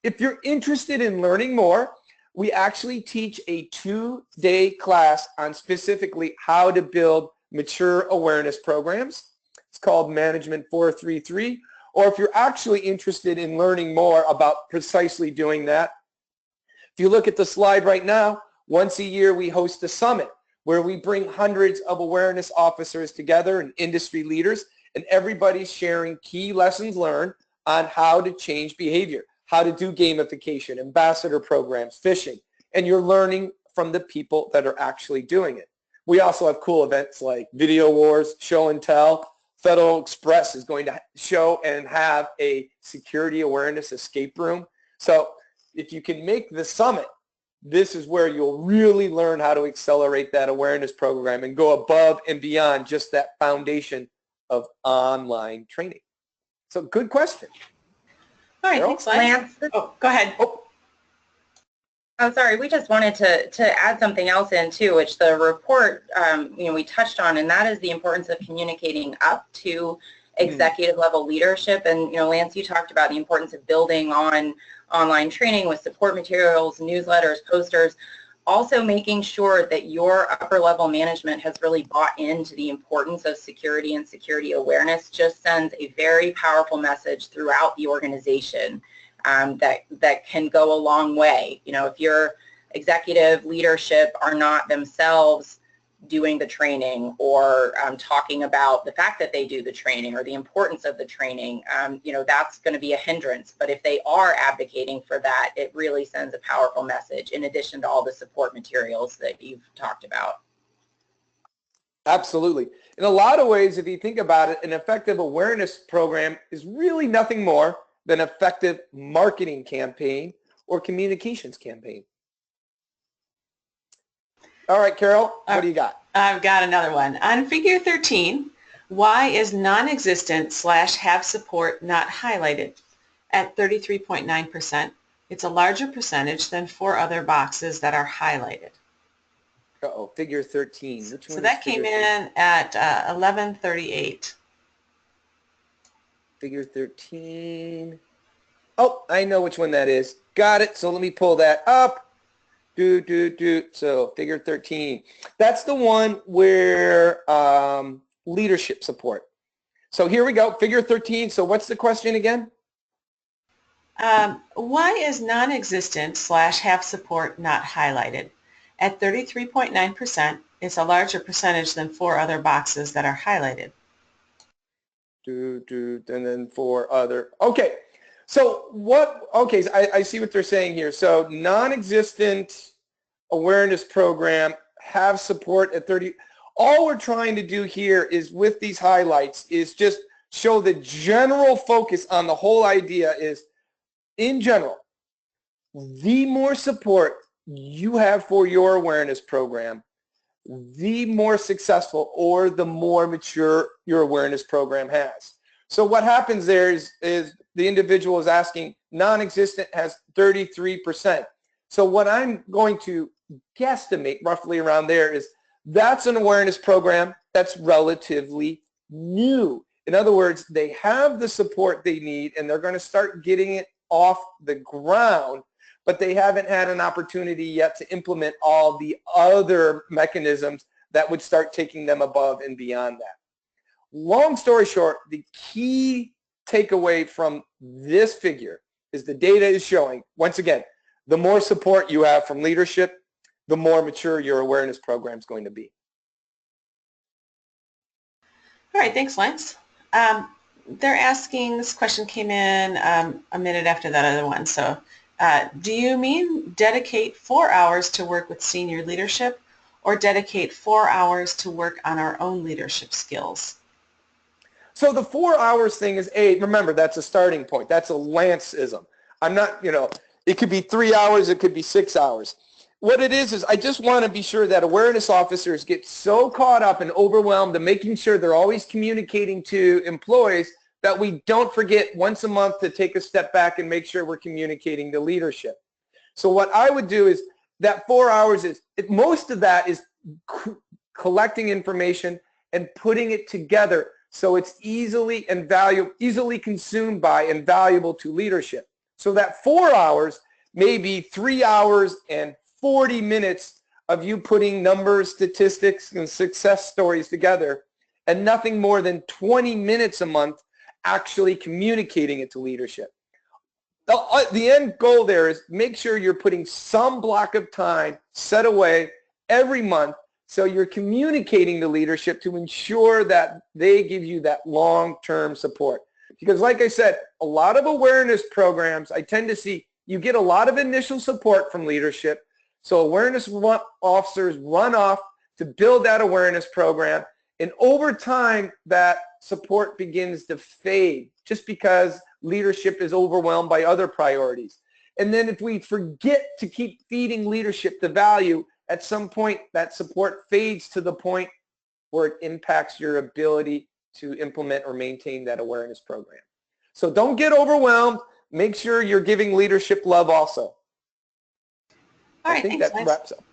If you're interested in learning more, we actually teach a 2-day class on specifically how to build mature awareness programs. It's called Management 433. Or if you're actually interested in learning more about precisely doing that, if you look at the slide right now, once a year we host a summit where we bring hundreds of awareness officers together and industry leaders, and everybody's sharing key lessons learned on how to change behavior, how to do gamification, ambassador programs, phishing, and you're learning from the people that are actually doing it. We also have cool events like Video Wars, Show and Tell. Federal Express is going to show and have a security awareness escape room. So if you can make the summit, this is where you'll really learn how to accelerate that awareness program and go above and beyond just that foundation of online training. So good question. All right, Carol? thanks, Lance. Oh, go ahead. Oh, sorry. We just wanted to add something else in too, which the report, we touched on, and that is the importance of communicating up to executive level leadership. And, Lance, you talked about the importance of building on online training with support materials, newsletters, posters, also making sure that your upper level management has really bought into the importance of security and security awareness just sends a very powerful message throughout the organization that can go a long way. If your executive leadership are not themselves doing the training or talking about the fact that they do the training or the importance of the training, that's going to be a hindrance. But if they are advocating for that, it really sends a powerful message in addition to all the support materials that you've talked about. Absolutely. In a lot of ways, if you think about it, an effective awareness program is really nothing more than an effective marketing campaign or communications campaign. All right, Carol, what do you got? I've got another one. On figure 13, why is non-existent / have support not highlighted? At 33.9%, it's a larger percentage than 4 other boxes that are highlighted. Uh-oh, figure 13. Which one So that came in at 1138. Figure 13. Oh, I know which one that is. Got it. So let me pull that up. So figure 13. That's the one where leadership support. So here we go. Figure 13. So what's the question again? Why is non-existent / have support not highlighted? At 33.9%, it's a larger percentage than 4 other boxes that are highlighted. And then 4 other. Okay. So I see what they're saying here. So non-existent awareness program, have support at 30. All we're trying to do here is with these highlights is just show the general focus on the whole idea is, in general, the more support you have for your awareness program, the more successful or the more mature your awareness program has. So what happens there is the individual is asking, non-existent has 33%. So what I'm going to guesstimate roughly around there is that's an awareness program that's relatively new. In other words, they have the support they need and they're going to start getting it off the ground, but they haven't had an opportunity yet to implement all the other mechanisms that would start taking them above and beyond that. Long story short, the key takeaway from this figure is the data is showing, once again, the more support you have from leadership, the more mature your awareness program is going to be. All right, thanks, Lance. They're asking, this question came in a minute after that other one. So do you mean dedicate 4 hours to work with senior leadership or dedicate 4 hours to work on our own leadership skills? So the 4 hours thing is, remember, that's a starting point. That's a Lanceism. I'm not, it could be 3 hours, it could be 6 hours. What it is I just want to be sure that awareness officers get so caught up and overwhelmed in making sure they're always communicating to employees that we don't forget once a month to take a step back and make sure we're communicating to leadership. So what I would do is that 4 hours most of that is collecting information and putting it together so it's easily consumed by and valuable to leadership. So that 4 hours may be 3 hours and 40 minutes of you putting numbers, statistics, and success stories together, and nothing more than 20 minutes a month actually communicating it to leadership. The end goal there is make sure you're putting some block of time set away every month So you're communicating to leadership to ensure that they give you that long-term support. Because like I said, a lot of awareness programs, I tend to see you get a lot of initial support from leadership. So awareness officers run off to build that awareness program. And over time, that support begins to fade just because leadership is overwhelmed by other priorities. And then if we forget to keep feeding leadership the value, at some point that support fades to the point where it impacts your ability to implement or maintain that awareness program. So don't get overwhelmed. Make sure you're giving leadership love also. All right, I think thanks, that Lance. wraps up.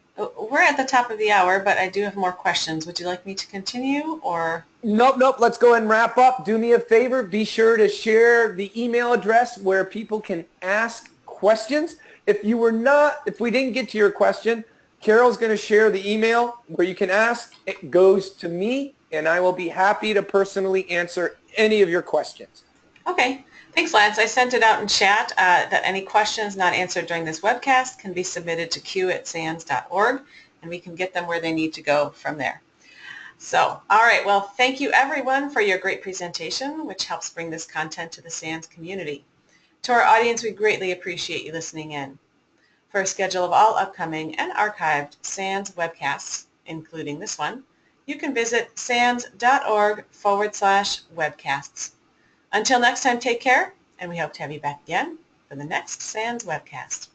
We're at the top of the hour, but I do have more questions. Would you like me to continue or? Nope. Let's go ahead and wrap up. Do me a favor. Be sure to share the email address where people can ask questions. If we didn't get to your question, Carol's going to share the email where you can ask. It goes to me, and I will be happy to personally answer any of your questions. Okay. Thanks, Lance. I sent it out in chat that any questions not answered during this webcast can be submitted to q@sans.org, and we can get them where they need to go from there. So, all right. Well, thank you, everyone, for your great presentation, which helps bring this content to the SANS community. To our audience, we greatly appreciate you listening in. For a schedule of all upcoming and archived SANS webcasts, including this one, you can visit sans.org/webcasts. Until next time, take care, and we hope to have you back again for the next SANS webcast.